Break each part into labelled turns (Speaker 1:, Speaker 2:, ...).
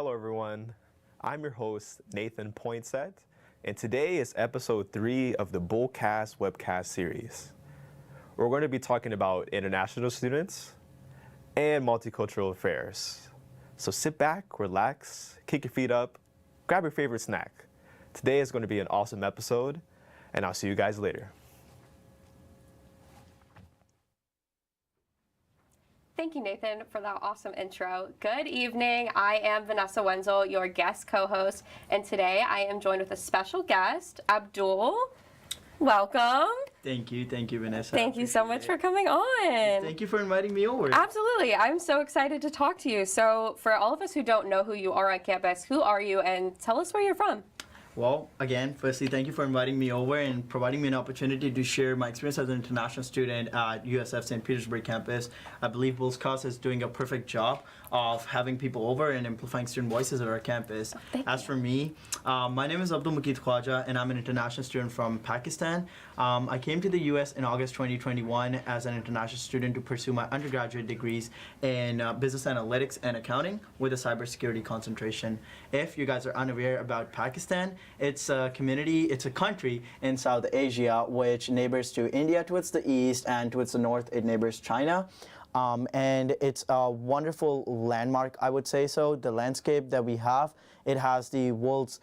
Speaker 1: Hello everyone, I'm your host Nathan Poinsette, and today is episode 3 of the BullCast webcast series. We're going to be talking about international students and multicultural affairs. So sit back, relax, kick your feet up, grab your favorite snack. Today is going to be an awesome episode, and I'll see you guys later.
Speaker 2: Thank you, Nathan, for that awesome intro. Good evening. I am Vanessa Wenzl, your guest co-host, and today I am joined with a special guest, Abdul. Welcome.
Speaker 3: Thank you, Vanessa.
Speaker 2: Thank you so much for coming on.
Speaker 3: Thank you for inviting me over.
Speaker 2: Absolutely. I'm so excited to talk to you. So for all of us who don't know who you are on campus, who are you, and tell us where you're from.
Speaker 3: Well, again, firstly, thank you for inviting me over and providing me an opportunity to share my experience as an international student at USF St. Petersburg campus. I believe BullCast is doing a perfect job of having people over and amplifying student voices at our campus. As for me, my name is Abdul Khawaja, and I'm an international student from Pakistan. I came to the US in August 2021 as an international student to pursue my undergraduate degrees in business analytics and accounting with a cybersecurity concentration. If you guys are unaware about Pakistan, it's a country in South Asia which neighbors to India towards the east, and towards the north it neighbors China. And it's a wonderful landmark, I would say so. The landscape that we have, it has the world's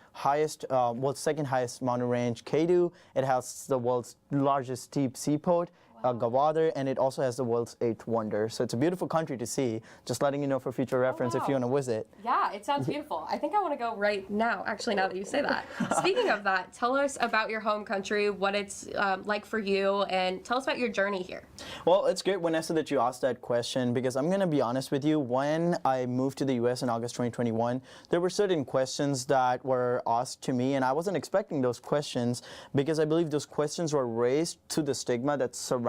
Speaker 3: second highest mountain range, Caicedo. It has the world's largest steep seaport, Khawaja, and it also has the world's 8th wonder. So it's a beautiful country to see. Just letting you know for future reference if you want to visit.
Speaker 2: Yeah, it sounds beautiful. I think I want to go right now, actually, now that you say that. Speaking of that, tell us about your home country, what it's like for you, and tell us about your journey here.
Speaker 3: Well, it's great, Vanessa, that you asked that question, because I'm going to be honest with you. When I moved to the U.S. in August 2021, there were certain questions that were asked to me, and I wasn't expecting those questions, because I believe those questions were raised to the stigma that surrounds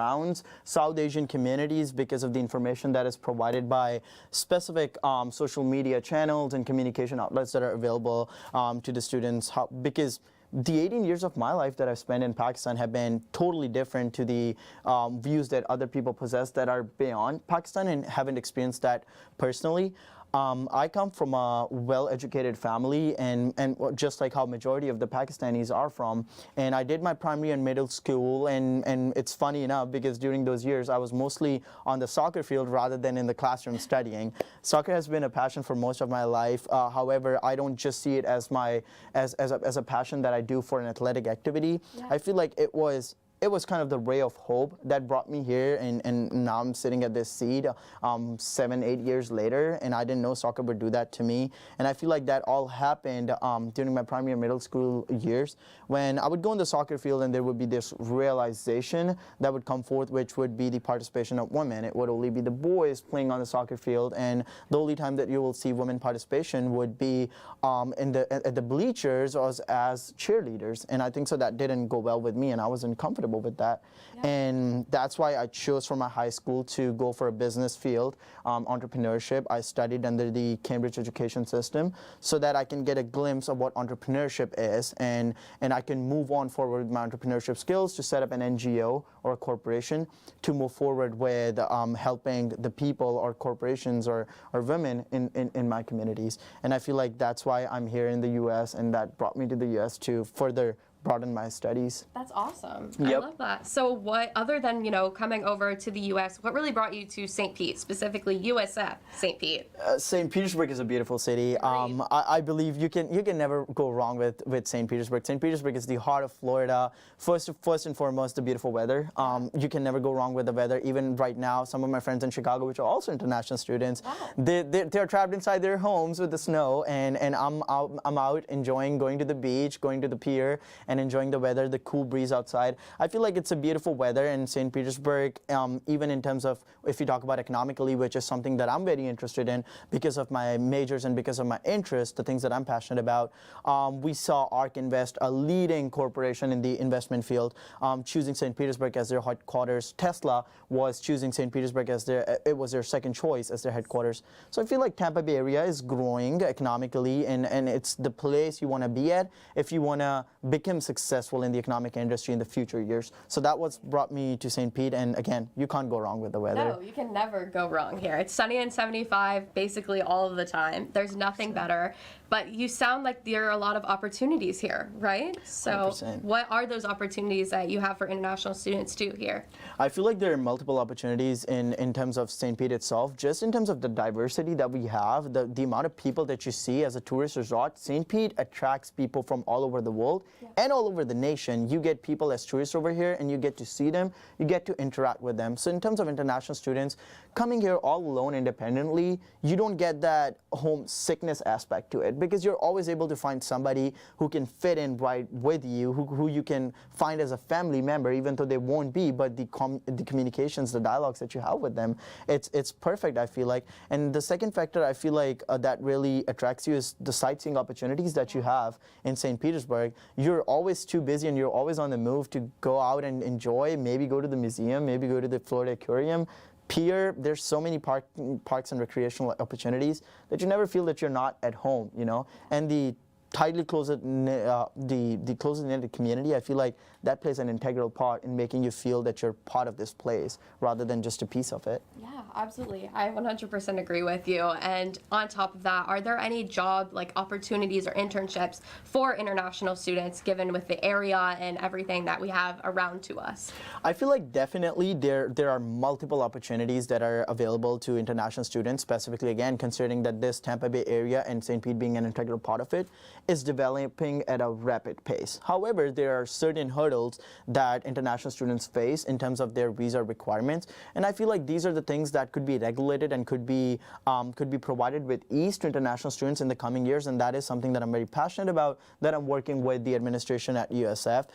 Speaker 3: South Asian communities because of the information that is provided by specific social media channels and communication outlets that are available to the students. Because the 18 years of my life that I've spent in Pakistan have been totally different to the views that other people possess that are beyond Pakistan and haven't experienced that personally. I come from a well-educated family, and just like how majority of the Pakistanis are from, and I did my primary and middle school, and it's funny enough because during those years I was mostly on the soccer field rather than in the classroom studying. Soccer has been a passion for most of my life. However, I don't just see it as a passion that I do for an athletic activity. Yeah. I feel like it was kind of the ray of hope that brought me here, and now I'm sitting at this seat 7-8 years later, and I didn't know soccer would do that to me. And I feel like that all happened during my primary and middle school years, when I would go in the soccer field and there would be this realization that would come forth, which would be the participation of women. It would only be the boys playing on the soccer field, and the only time that you will see women participation would be at the bleachers or as cheerleaders. And I think so that didn't go well with me, and I wasn't comfortable with that. Yeah. And that's why I chose for my high school to go for a business field, entrepreneurship. I studied under the Cambridge education system so that I can get a glimpse of what entrepreneurship is, and I can move on forward with my entrepreneurship skills to set up an NGO or a corporation to move forward with helping the people or corporations or women in my communities. And I feel like that's why I'm here in the US, and that brought me to the US to further broaden my studies.
Speaker 2: That's awesome.
Speaker 3: Yep.
Speaker 2: I love that. So what, other than, coming over to the U.S., what really brought you to St. Pete, specifically USF St. Pete?
Speaker 3: St. Petersburg is a beautiful city. I believe you can never go wrong with St. Petersburg. St. Petersburg is the heart of Florida. First and foremost, the beautiful weather. You can never go wrong with the weather. Even right now, some of my friends in Chicago, which are also international students, they're trapped inside their homes with the snow, and I'm out enjoying going to the beach, going to the pier, and enjoying the weather, the cool breeze outside. I feel like it's a beautiful weather in St. Petersburg, even in terms of, if you talk about economically, which is something that I'm very interested in because of my majors and because of my interests, the things that I'm passionate about. We saw ARK Invest, a leading corporation in the investment field, choosing St. Petersburg as their headquarters. Tesla was choosing St. Petersburg as it was their second choice as their headquarters. So I feel like Tampa Bay area is growing economically, and it's the place you want to be at if you want to become them successful in the economic industry in the future years. So that was brought me to St. Pete, and again, you can't go wrong with the weather.
Speaker 2: No, you can never go wrong here. It's sunny and 75 basically all of the time. There's nothing better. But you sound like there are a lot of opportunities here, right? So
Speaker 3: 100%.
Speaker 2: What are those opportunities that you have for international students too here?
Speaker 3: I feel like there are multiple opportunities in terms of St. Pete itself, just in terms of the diversity that we have, the amount of people that you see as a tourist resort. St. Pete attracts people from all over the world and all over the nation. You get people as tourists over here and you get to see them, you get to interact with them. So in terms of international students, coming here all alone independently, you don't get that homesickness aspect to it, because you're always able to find somebody who can fit in right with you, who you can find as a family member, even though they won't be, but the communications, the dialogues that you have with them, it's perfect, I feel like. And the second factor I feel like that really attracts you is the sightseeing opportunities that you have in St. Petersburg. You're always too busy and you're always on the move to go out and enjoy, maybe go to the museum, maybe go to the Florida Aquarium, pier. There's so many parks and recreational opportunities that you never feel that you're not at home, you know. And the tightly closed the closely knitted community, I feel like that plays an integral part in making you feel that you're part of this place rather than just a piece of it.
Speaker 2: Yeah, absolutely. I 100% agree with you. And on top of that, are there any job opportunities or internships for international students given with the area and everything that we have around to us?
Speaker 3: I feel like definitely there are multiple opportunities that are available to international students, specifically again considering that this Tampa Bay area and St. Pete being an integral part of it is developing at a rapid pace. However, there are certain hurdles that international students face in terms of their visa requirements, and I feel like these are the things that could be regulated and could be provided with ease to international students in the coming years, and that is something that I'm very passionate about, that I'm working with the administration at USF,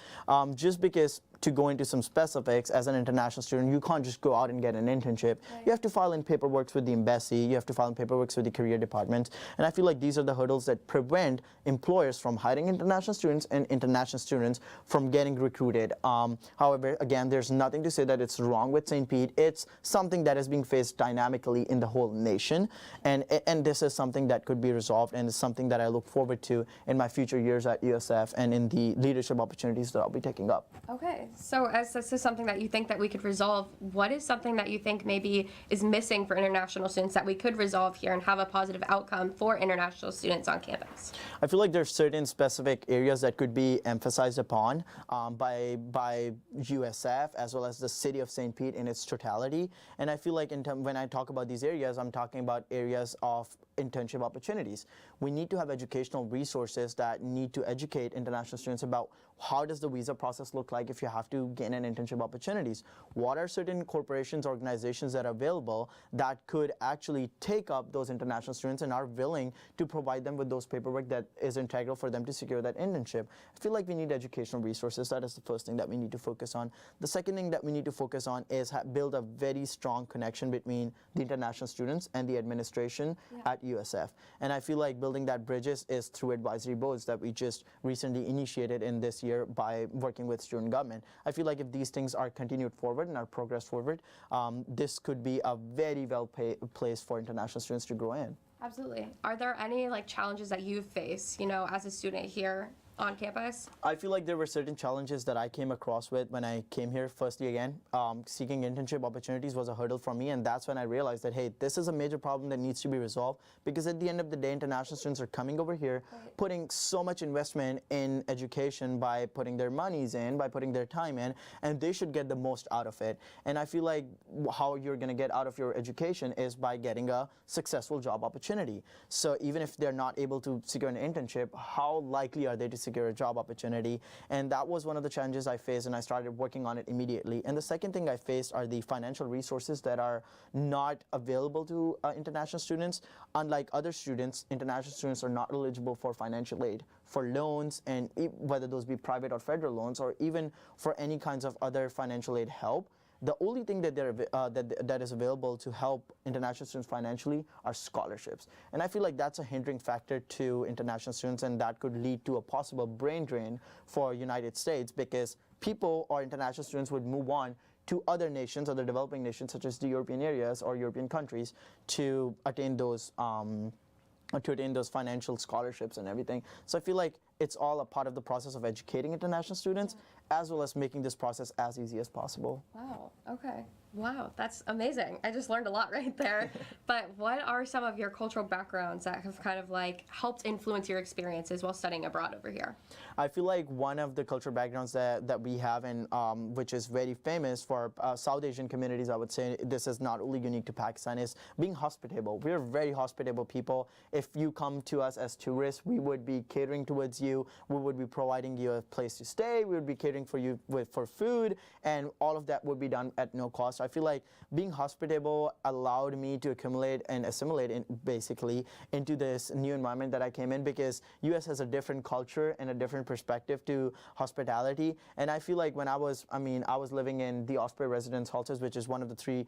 Speaker 3: just because, to go into some specifics, as an international student, you can't just go out and get an internship. Right. You have to file in paperwork with the embassy, you have to file in paperwork with the career department, and I feel like these are the hurdles that prevent employers from hiring international students and international students from getting recruited. However, again, there's nothing to say that it's wrong with St. Pete. It's something that is being faced dynamically in the whole nation, and this is something that could be resolved, and it's something that I look forward to in my future years at USF and in the leadership opportunities that I'll be taking up.
Speaker 2: Okay. So as this is something that you think that we could resolve, what is something that you think maybe is missing for international students that we could resolve here and have a positive outcome for international students on campus?
Speaker 3: I feel like there's certain specific areas that could be emphasized upon by USF as well as the city of St. Pete in its totality. And I feel like when I talk about these areas, I'm talking about areas of internship opportunities. We need to have educational resources that need to educate international students about how does the visa process look like if you have to gain an internship opportunities. What are certain corporations, organizations that are available that could actually take up those international students and are willing to provide them with those paperwork that is integral for them to secure that internship. I feel like we need educational resources. That is the first thing that we need to focus on. The second thing that we need to focus on is build a very strong connection between the international students and the administration at USF. And I feel like building that bridges is through advisory boards that we just recently initiated in this year by working with student government. I feel like if these things are continued forward and are progressed forward, this could be a very well place for international students to grow in.
Speaker 2: Absolutely. Are there any challenges that you face, as a student here on campus?
Speaker 3: I feel like there were certain challenges that I came across with when I came here. Firstly, again, seeking internship opportunities was a hurdle for me, and that's when I realized that, hey, this is a major problem that needs to be resolved, because at the end of the day, international students are coming over here, putting so much investment in education by putting their monies in, by putting their time in, and they should get the most out of it. And I feel like how you're going to get out of your education is by getting a successful job opportunity. So even if they're not able to secure an internship, how likely are they to secure a job opportunity? And that was one of the challenges I faced, and I started working on it immediately. And the second thing I faced are the financial resources that are not available to international students. Unlike other students, international students are not eligible for financial aid, for loans, and whether those be private or federal loans, or even for any kinds of other financial aid help. The only thing that that is available to help international students financially are scholarships. And I feel like that's a hindering factor to international students, and that could lead to a possible brain drain for United States, because people or international students would move on to other nations, other developing nations such as the European areas or European countries, to attain those financial scholarships and everything. So I feel like it's all a part of the process of educating international students, as well as making this process as easy as possible.
Speaker 2: Wow. Okay. Wow, that's amazing. I just learned a lot right there. But what are some of your cultural backgrounds that have kind of like helped influence your experiences while studying abroad over here?
Speaker 3: I feel like one of the cultural backgrounds that we have, and which is very famous for South Asian communities, I would say this is not only unique to Pakistan, is being hospitable. We're very hospitable people. If you come to us as tourists, we would be catering towards you. We would be providing you a place to stay. We would be catering for you for food, and all of that would be done at no cost. I feel like being hospitable allowed me to accumulate and assimilate basically into this new environment that I came in, because US has a different culture and a different perspective to hospitality. And I feel like when I was living in the Osprey Residence Halls, which is one of the 3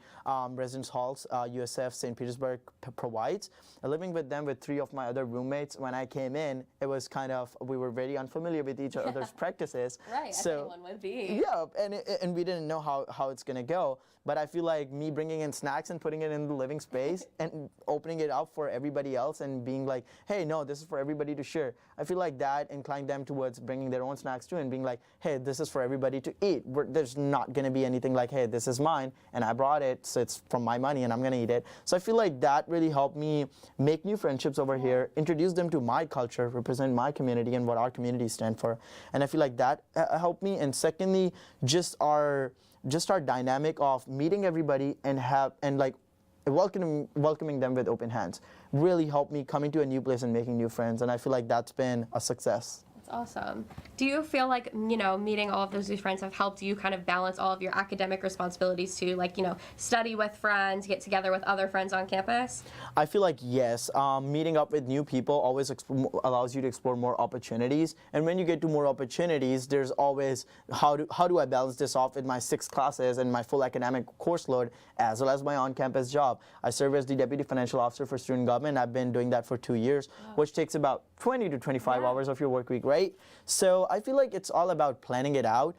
Speaker 3: residence halls USF St. Petersburg provides. Living with them with 3 of my other roommates, when I came in, it was kind of, we were very unfamiliar with each other's practices.
Speaker 2: Right,
Speaker 3: so,
Speaker 2: as anyone would be.
Speaker 3: Yeah, and we didn't know how it's going to go. But I feel like me bringing in snacks and putting it in the living space and opening it up for everybody else and being like, hey, no, this is for everybody to share. I feel like that inclined them towards bringing their own snacks too and being like, hey, this is for everybody to eat. There's not going to be anything like, hey, this is mine and I brought it, so it's from my money and I'm going to eat it. So I feel like that really helped me make new friendships over here, introduce them to my culture, represent my community and what our communities stand for. And I feel like that helped me. And secondly, just our dynamic of meeting everybody and welcoming them with open hands really helped me coming to a new place and making new friends. And I feel like that's been a success.
Speaker 2: That's awesome. Do you feel like, meeting all of those new friends have helped you kind of balance all of your academic responsibilities to, like, study with friends, get together with other friends on campus?
Speaker 3: I feel like yes. Meeting up with new people always allows you to explore more opportunities. And when you get to more opportunities, there's always, how do I balance this off with my 6 classes and my full academic course load, as well as my on-campus job? I serve as the Deputy Financial Officer for Student Government. I've been doing that for 2 years, which takes about 20 to 25 hours of your work week, right? So I feel like it's all about planning it out.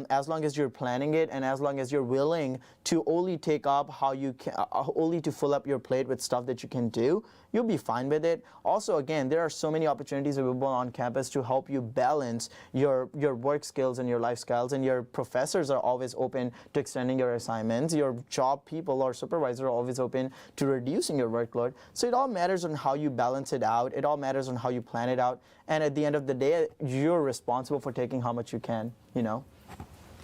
Speaker 3: As long as you're planning it and as long as you're willing to only take up how you can, only to fill up your plate with stuff that you can do, you'll be fine with it. Also, again, there are so many opportunities available on campus to help you balance your work skills and your life skills, and your professors are always open to extending your assignments. Your job people or supervisors are always open to reducing your workload. So it all matters on how you balance it out. It all matters on how you plan it out. And at the end of the day, you're responsible for taking how much you can,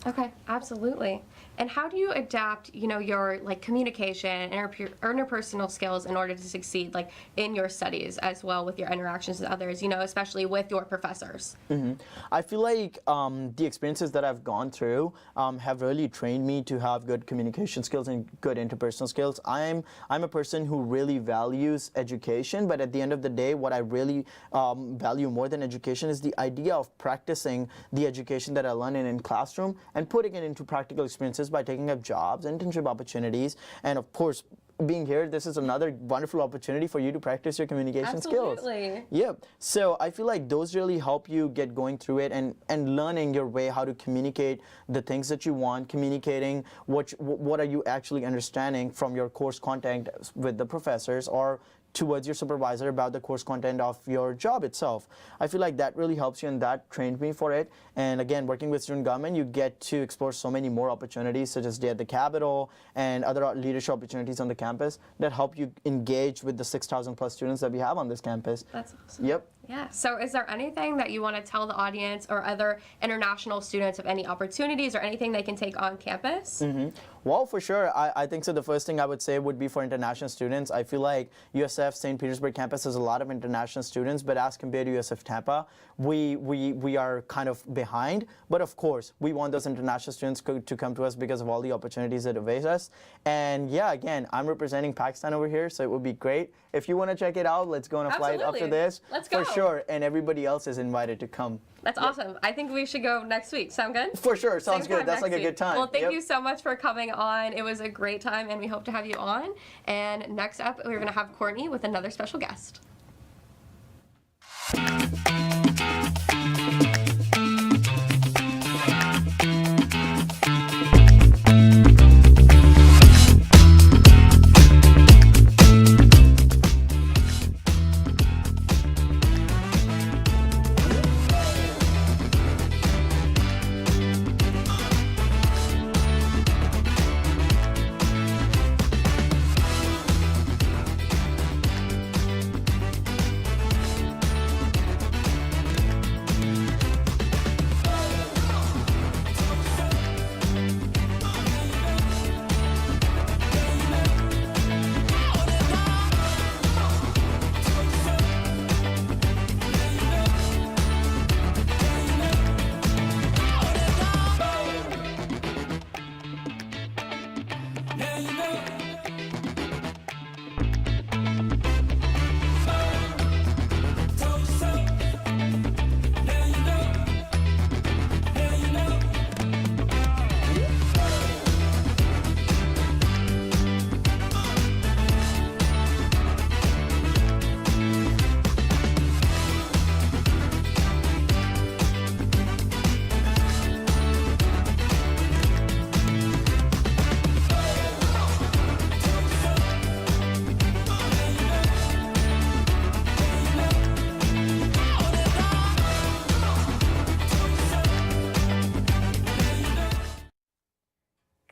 Speaker 2: Okay, absolutely. And how do you adapt, your communication, interpersonal skills in order to succeed, in your studies as well with your interactions with others, especially with your professors?
Speaker 3: Mm-hmm. I feel like the experiences that I've gone through have really trained me to have good communication skills and good interpersonal skills. I'm a person who really values education, but at the end of the day, what I really value more than education is the idea of practicing the education that I learned in classroom and putting it into practical experiences by taking up jobs, internship opportunities, and of course, being here, this is another wonderful opportunity for you to practice your communication skills.
Speaker 2: Absolutely.
Speaker 3: Yeah. So I feel like those really help you get going through it and learning your way how to communicate the things that you want, communicating what are you actually understanding from your course content with the professors or towards your supervisor about the course content of your job itself. I feel like that really helps you and that trained me for it. And again, working with student government, you get to explore so many more opportunities such as Day at the Capitol and other leadership opportunities on the campus that help you engage with the 6,000 plus students that we have on this campus.
Speaker 2: That's awesome.
Speaker 3: Yep.
Speaker 2: Yeah. So is there anything that you want to tell the audience or other international students of any opportunities or anything they can take on campus?
Speaker 3: Mm-hmm. Well, for sure. I think so. The first thing I would say would be for international students. I feel like USF St. Petersburg campus has a lot of international students, but as compared to USF Tampa, we are kind of behind. But of course, we want those international students to come to us because of all the opportunities that await us. And yeah, again, I'm representing Pakistan over here, so it would be great. If you want to check it out, let's go on a flight after this.
Speaker 2: Let's go.
Speaker 3: For sure. And everybody else is invited to come.
Speaker 2: That's awesome. I think we should go next week. Sound good?
Speaker 3: For sure. Sounds good. That's like a good time.
Speaker 2: Well, thank you so much for coming on. It was a great time, and we hope to have you on. And next up, we're going to have Courtney with another special guest.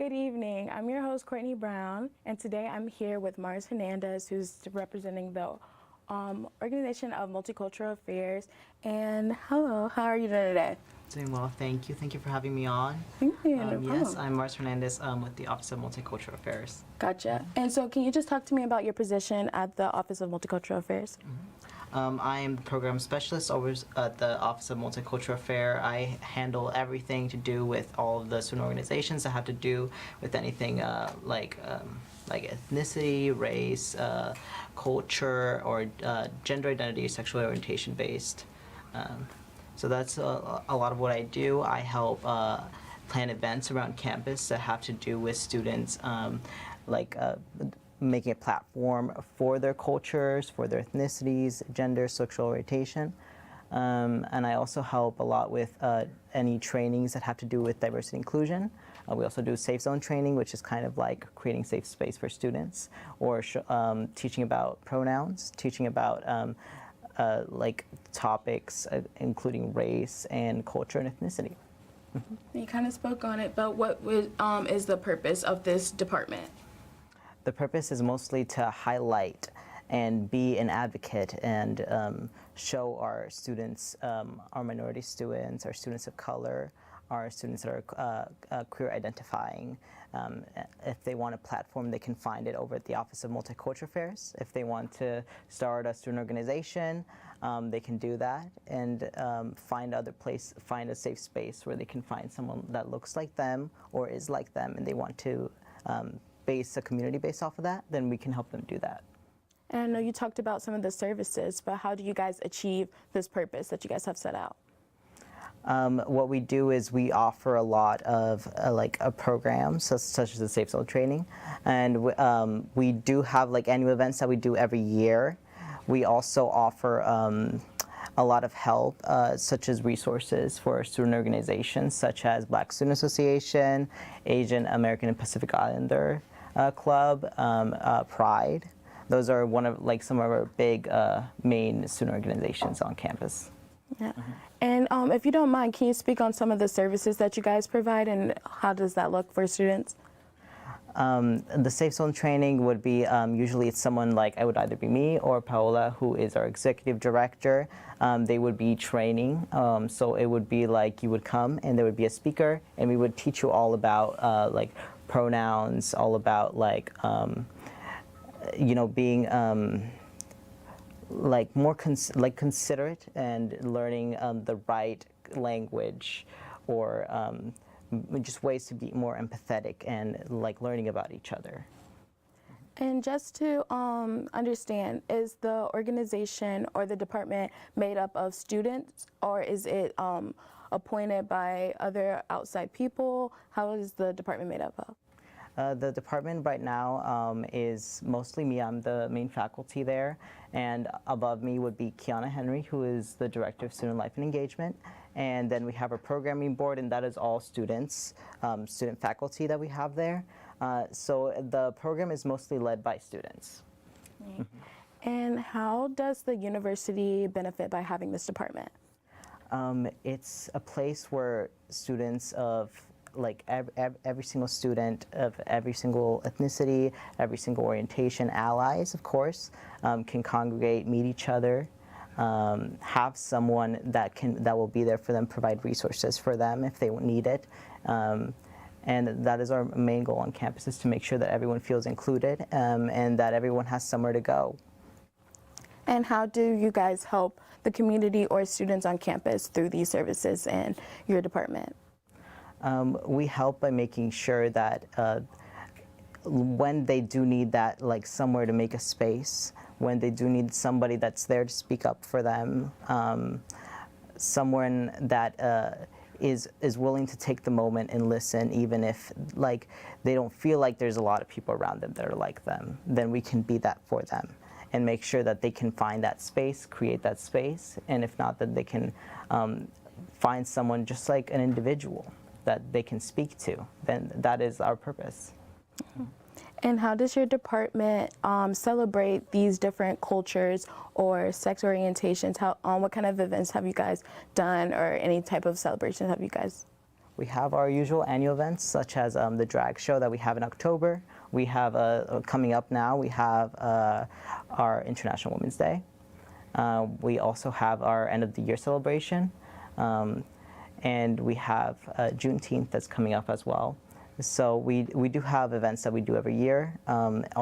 Speaker 4: Good evening. I'm your host, Courtney Brown, and today I'm here with Hernandez, who's representing the Organization of Multicultural Affairs. And hello, how are you doing today?
Speaker 5: Doing well, thank you. Thank you for having me on.
Speaker 4: Thank you, no problem.
Speaker 5: Yes, I'm Hernandez with the Office of Multicultural Affairs.
Speaker 4: Gotcha. And so can you just talk to me about your position at the Office of Multicultural Affairs?
Speaker 5: I am the program specialist over at the Office of Multicultural Affairs. I handle everything to do with all of the student organizations that have to do with anything like ethnicity, race, culture, or gender identity, sexual orientation based. So that's a lot of what I do. I help plan events around campus that have to do with students making a platform for their cultures, for their ethnicities, gender, sexual orientation. And I also help a lot with any trainings that have to do with diversity and inclusion. We also do safe zone training, which is kind of like creating safe space for students, or teaching about pronouns, teaching about topics including race and culture and ethnicity.
Speaker 4: You kind of spoke on it, but what is the purpose of this department?
Speaker 5: The purpose is mostly to highlight and be an advocate and show our students, our minority students, our students of color, our students that are queer identifying. If they want a platform, they can find it over at the Office of Multicultural Affairs. If they want to start a student organization, they can do that and find a safe space where they can find someone that looks like them or is like them, and they want to base a community based off of that, then we can help them do that.
Speaker 4: And I know you talked about some of the services, but how do you guys achieve this purpose that you guys have set out?
Speaker 5: What we do is we offer a lot of programs such as the safe zone training, and we do have annual events that we do every year. We also offer a lot of help, such as resources for student organizations such as Black Student Association, Asian American and Pacific Islander Club, Pride. Those are some of our big main student organizations on campus.
Speaker 4: Yeah. And if you don't mind, can you speak on some of the services that you guys provide and how does that look for students?
Speaker 5: The safe zone training would be usually it's someone it would either be me or Paola, who is our executive director. They would be training, so it would be you would come and there would be a speaker, and we would teach you all about pronouns, all about being more considerate and learning the right language, or just ways to be more empathetic and learning about each other.
Speaker 4: And just to understand, is the organization or the department made up of students, or is it appointed by other outside people? How is the department made up of?
Speaker 5: The department right now is mostly me. I'm the main faculty there, and above me would be Kiana Henry, who is the Director of Student Life and Engagement. And then we have a programming board, and that is all students, student faculty that we have there. So the program is mostly led by students.
Speaker 4: Right. And how does the university benefit by having this department?
Speaker 5: It's a place where students of every single student of every single ethnicity, every single orientation, allies, of course, can congregate, meet each other, have someone that will be there for them, provide resources for them if they need it. And that is our main goal on campus, is to make sure that everyone feels included and that everyone has somewhere to go.
Speaker 4: And how do you guys help the community or students on campus through these services in your department?
Speaker 5: We help by making sure that when they do need that, somewhere to make a space, when they do need somebody that's there to speak up for them, someone that is willing to take the moment and listen, even if they don't feel like there's a lot of people around them that are like them, then we can be that for them and make sure that they can find that space, create that space, and if not, that they can find someone just like an individual that they can speak to. Then that is our purpose.
Speaker 4: Mm-hmm. And how does your department celebrate these different cultures or sex orientations? What kind of events have you guys done, or any type of celebrations have you guys
Speaker 5: We have our usual annual events, such as the drag show that we have in October. We have coming up now, we have our International Women's Day. We also have our end of the year celebration. And we have Juneteenth that's coming up as well. So we do have events that we do every year.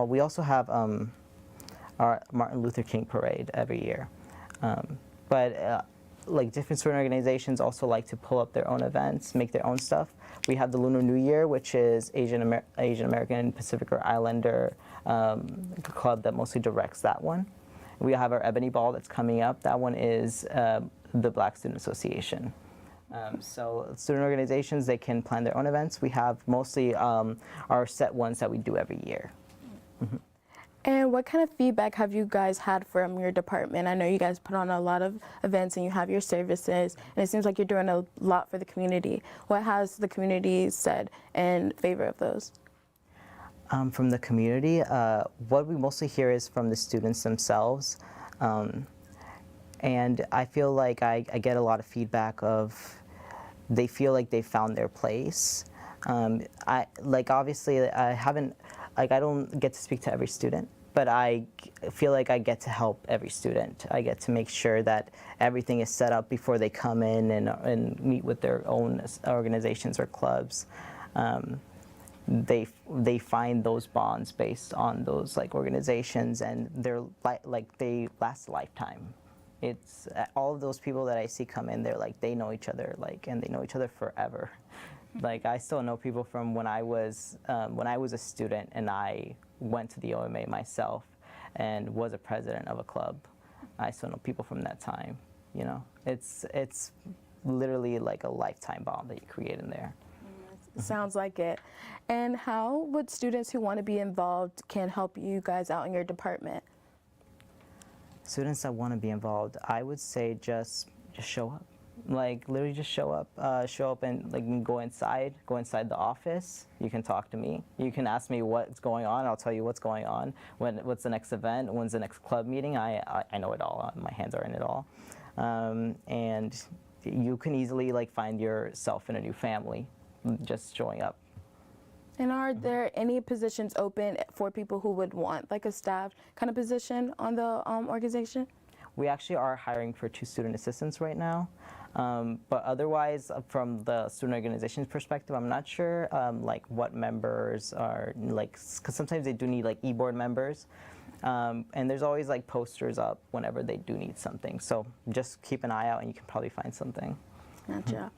Speaker 5: We also have our Martin Luther King parade every year. But like different student organizations also like to pull up their own events, make their own stuff. We have the Lunar New Year, which is Asian American and Pacific Islander club that mostly directs that one. We have our Ebony Ball that's coming up. That one is the Black Student Association. So student organizations, they can plan their own events. We have mostly our set ones that we do every year. Mm-hmm.
Speaker 4: And what kind of feedback have you guys had from your department? I know you guys put on a lot of events and you have your services, and it seems like you're doing a lot for the community. What has the community said in favor of those?
Speaker 5: From the community, what we mostly hear is from the students themselves. And I feel like I get a lot of feedback of they feel like they found their place. Obviously I don't get to speak to every student, but I feel like I get to help every student. I get to make sure that everything is set up before they come in and meet with their own organizations or clubs. They find those bonds based on those organizations, and they last a lifetime. It's all of those people that I see come in, they know each other, and they know each other forever. I still know people from when I was a student and I went to the OMA myself and was a president of a club. I still know people from that time. It's literally like a lifetime bond that you create in there.
Speaker 4: Sounds like it. And how would students who want to be involved can help you guys out in your department?
Speaker 5: Students that want to be involved, I would say just show up. Literally just show up and go inside the office. You can talk to me. You can ask me what's going on. I'll tell you what's going on. What's the next event? When's the next club meeting? I know it all. My hands are in it all. And you can easily find yourself in a new family just showing up.
Speaker 4: And are there any positions open for people who would want a staff kind of position on the organization?
Speaker 5: We actually are hiring for 2 student assistants right now. But otherwise, from the student organization's perspective, I'm not sure what members are, because sometimes they do need e-board members. And there's always posters up whenever they do need something. So just keep an eye out and you can probably find something.
Speaker 4: Gotcha.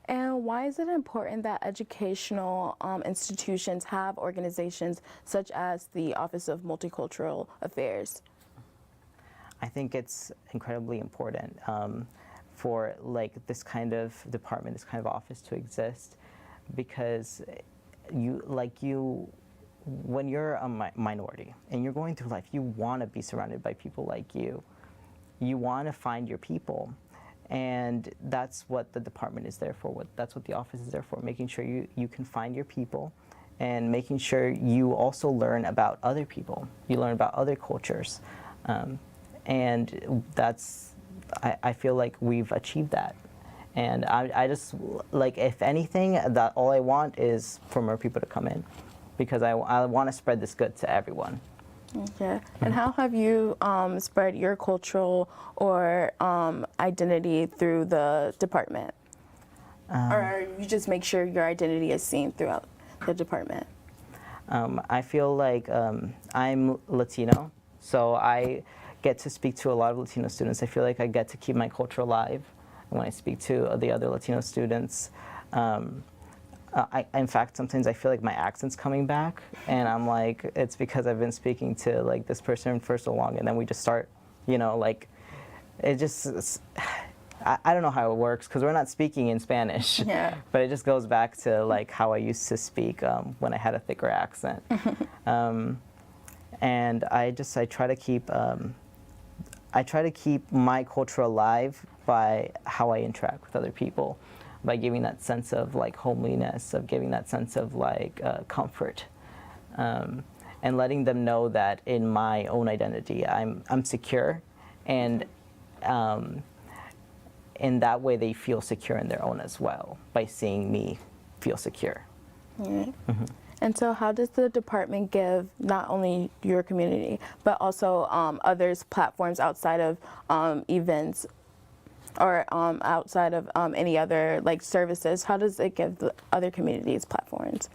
Speaker 4: And why is it important that educational institutions have organizations such as the Office of Multicultural Affairs?
Speaker 5: I think it's incredibly important for this kind of department, this kind of office to exist, because when you're a minority and you're going through life, you want to be surrounded by people like you. You want to find your people. And that's what the department is there for. That's what the office is there for, making sure you can find your people and making sure you also learn about other people. You learn about other cultures. And I feel like we've achieved that. And I just, if anything, that all I want is for more people to come in, because I want to spread this good to everyone.
Speaker 4: Okay. And how have you spread your cultural or identity through the department? Or you just make sure your identity is seen throughout the department?
Speaker 5: I feel like I'm Latino, so I get to speak to a lot of Latino students. I feel like I get to keep my culture alive when I speak to the other Latino students. In fact, sometimes I feel like my accent's coming back, and I'm it's because I've been speaking to this person for so long, and then we just start, it just, I don't know how it works, because we're not speaking in Spanish,
Speaker 4: yeah.
Speaker 5: But it just goes back to how I used to speak when I had a thicker accent. And I try to keep my culture alive by how I interact with other people, by giving that sense of homeliness, of giving that sense of comfort, and letting them know that in my own identity I'm secure, and in that way they feel secure in their own as well by seeing me feel secure.
Speaker 4: Right. And so how does the department give not only your community, but also others platforms outside of events or outside of any other like services? How does it give the other communities platforms?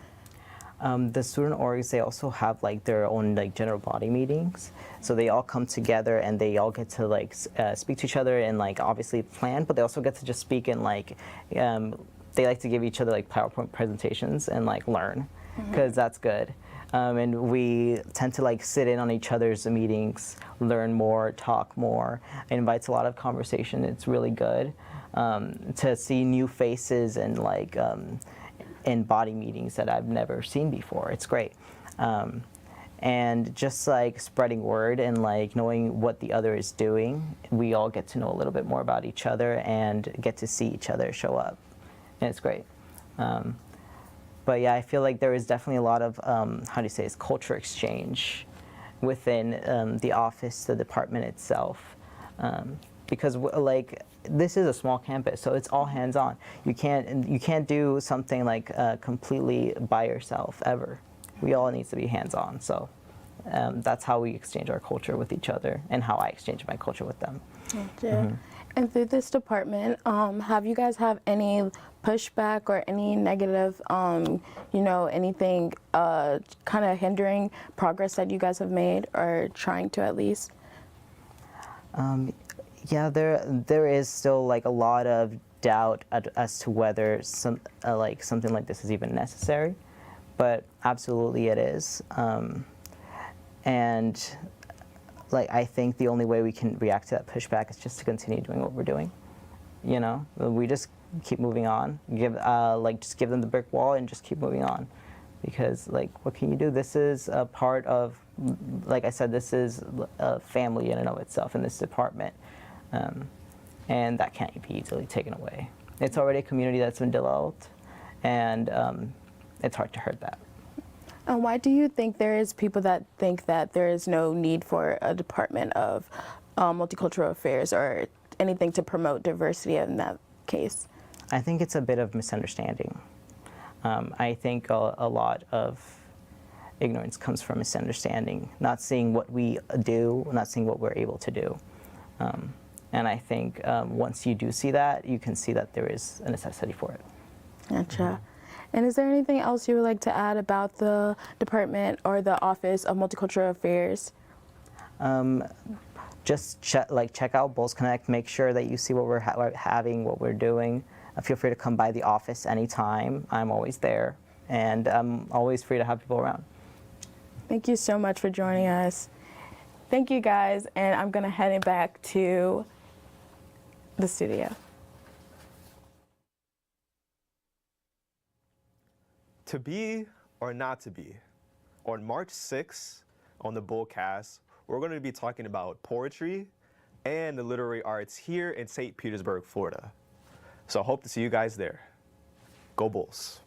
Speaker 5: The student orgs, they also have like their own like general body meetings. So they all come together and they all get to like speak to each other and like obviously plan, but they also get to just speak and like, they like to give each other like PowerPoint presentations and like learn, because that's good. And we tend to like sit in on each other's meetings, learn more, talk more. It invites a lot of conversation. It's really good to see new faces and like in body meetings that I've never seen before. It's great. And just like spreading word and like knowing what the other is doing, we all get to know a little bit more about each other and get to see each other show up. And it's great. But yeah, I feel like there is definitely a lot of, how do you say, it's culture exchange within the office, the department itself. Because like, this is a small campus, so it's all hands-on. You can't do something like completely by yourself ever. We all need to be hands-on. So that's how we exchange our culture with each other and how I exchange my culture with them.
Speaker 4: Gotcha. And through this department, have you guys have any pushback or any negative, you know, anything kind of hindering progress that you guys have made or trying to at least?
Speaker 5: Yeah, there is still like a lot of doubt as to whether like something like this is even necessary, but absolutely it is. And like I think the only way we can react to that pushback is just to continue doing what we're doing. You know, we just keep moving on. Just give them the brick wall and just keep moving on, because like what can you do? This is a part of, like I said, this is a family in and of itself in this department. And that can't be easily taken away. It's already a community that's been developed, and it's hard to hurt that.
Speaker 4: And why do you think there is people that think that there is no need for a department of multicultural affairs or anything to promote diversity in that case?
Speaker 5: I think it's a bit of misunderstanding. I think a lot of ignorance comes from misunderstanding, not seeing what we do, not seeing what we're able to do. And I think once you do see that, you can see that there is a necessity for it.
Speaker 4: Gotcha. And is there anything else you would like to add about the department or the Office of Multicultural Affairs?
Speaker 5: Just check out Bulls Connect. Make sure that you see what we're having, what we're doing. Feel free to come by the office anytime. I'm always there, and I'm always free to have people around.
Speaker 4: Thank you so much for joining us. Thank you guys, and I'm gonna head it back to the studio.
Speaker 1: To be or not to be. On March 6th on the BullCast, we're going to be talking about poetry and the literary arts here in St. Petersburg, Florida. So I hope to see you guys there. Go Bulls.